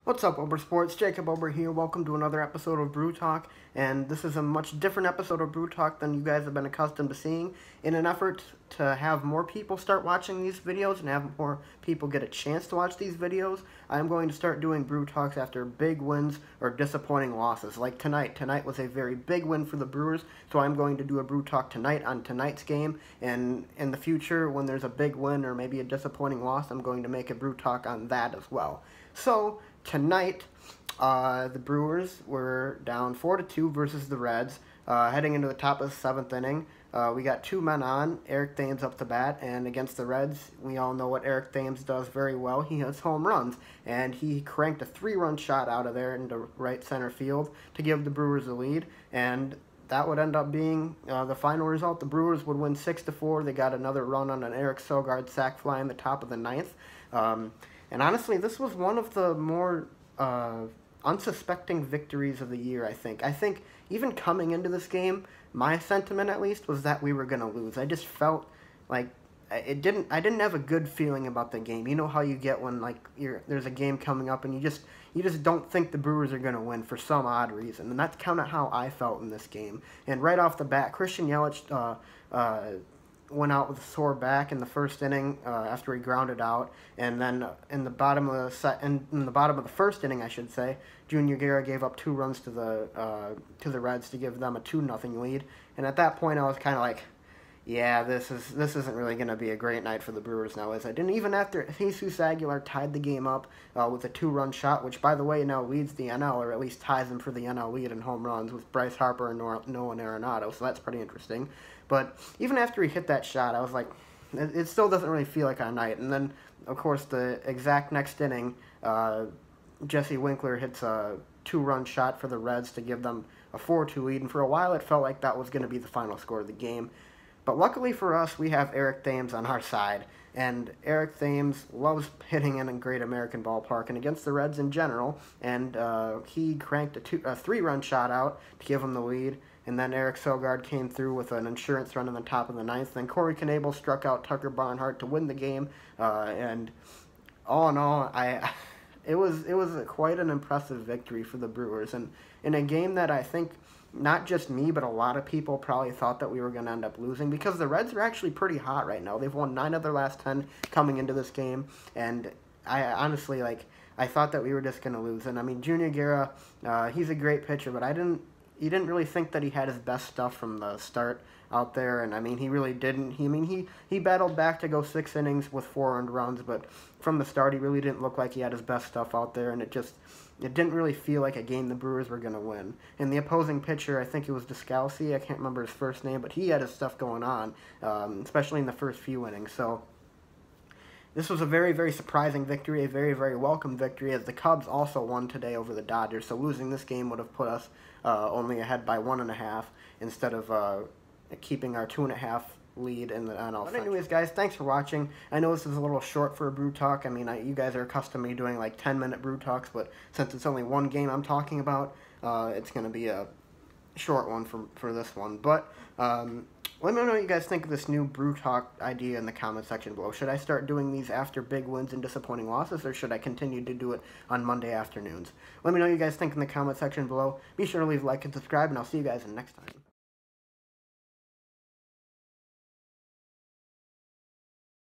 What's up, Ober Sports? Jacob Ober here. Welcome to another episode of Brew Talk, and this is a much different episode of Brew Talk than you guys have been accustomed to seeing. In an effort to have more people start watching these videos and have more people get a chance to watch these videos, I'm going to start doing Brew Talks after big wins or disappointing losses. Like tonight. Tonight was a very big win for the Brewers, so I'm going to do a Brew Talk tonight on tonight's game, and in the future, when there's a big win or maybe a disappointing loss, I'm going to make a Brew Talk on that as well. So, tonight, the Brewers were down 4-2 versus the Reds, heading into the top of the 7th inning. We got two men on, Eric Thames up to bat, and against the Reds, we all know what Eric Thames does very well. He hits home runs, and he cranked a 3-run shot out of there into right center field to give the Brewers the lead, and that would end up being the final result. The Brewers would win 6-4. They got another run on an Eric Sogard sac fly in the top of the 9th. And honestly, this was one of the more unsuspecting victories of the year, I think. I think even coming into this game, my sentiment at least was that we were going to lose. I just felt like I didn't have a good feeling about the game. You know how you get when like there's a game coming up and you just don't think the Brewers are going to win for some odd reason. And that's kind of how I felt in this game. And right off the bat, Christian Yelich went out with a sore back in the first inning after he grounded out, and then in the bottom of the first inning, I should say, Junior Guerra gave up 2 runs to the Reds to give them a 2-0 lead. And at that point, I was kind of like, yeah, this isn't really going to be a great night for the Brewers now, is it? And even after Jesus Aguilar tied the game up with a 2-run shot, which, by the way, now leads the NL, or at least ties him for the NL lead in home runs with Bryce Harper and Nolan Arenado, so that's pretty interesting. But even after he hit that shot, I was like, it still doesn't really feel like a night. And then, of course, the exact next inning, Jesse Winkler hits a 2-run shot for the Reds to give them a 4-2 lead, and for a while it felt like that was going to be the final score of the game. But luckily for us, we have Eric Thames on our side, and Eric Thames loves hitting in a Great American Ballpark and against the Reds in general, and he cranked a 3-run shot out to give him the lead, and then Eric Sogard came through with an insurance run in the top of the 9th, then Corey Knebel struck out Tucker Barnhart to win the game, and all in all, it was quite an impressive victory for the Brewers, and in a game that I think not just me, but a lot of people probably thought that we were going to end up losing, because the Reds are actually pretty hot right now. They've won 9 of their last 10 coming into this game, and I honestly, I thought that we were just going to lose. And I mean, Junior Guerra, he's a great pitcher, but you didn't really think that he had his best stuff from the start out there, and I mean, he really didn't. He battled back to go 6 innings with 4 earned runs, but from the start, he really didn't look like he had his best stuff out there, and it didn't really feel like a game the Brewers were going to win. And the opposing pitcher, I think it was Descalzi, I can't remember his first name, but he had his stuff going on, especially in the first few innings. So this was a very, very surprising victory, a very, very welcome victory, as the Cubs also won today over the Dodgers. So losing this game would have put us only ahead by 1.5 instead of keeping our 2.5 lead in the NL. But anyways, guys, thanks for watching. I know this is a little short for a Brew Talk. I mean, you guys are accustomed to me doing like 10-minute Brew Talks, but since it's only one game I'm talking about, it's going to be a short one for this one. But let me know what you guys think of this new Brew Talk idea in the comment section below. Should I start doing these after big wins and disappointing losses, or should I continue to do it on Monday afternoons? Let me know what you guys think in the comment section below. Be sure to leave a like and subscribe, and I'll see you guys in next time.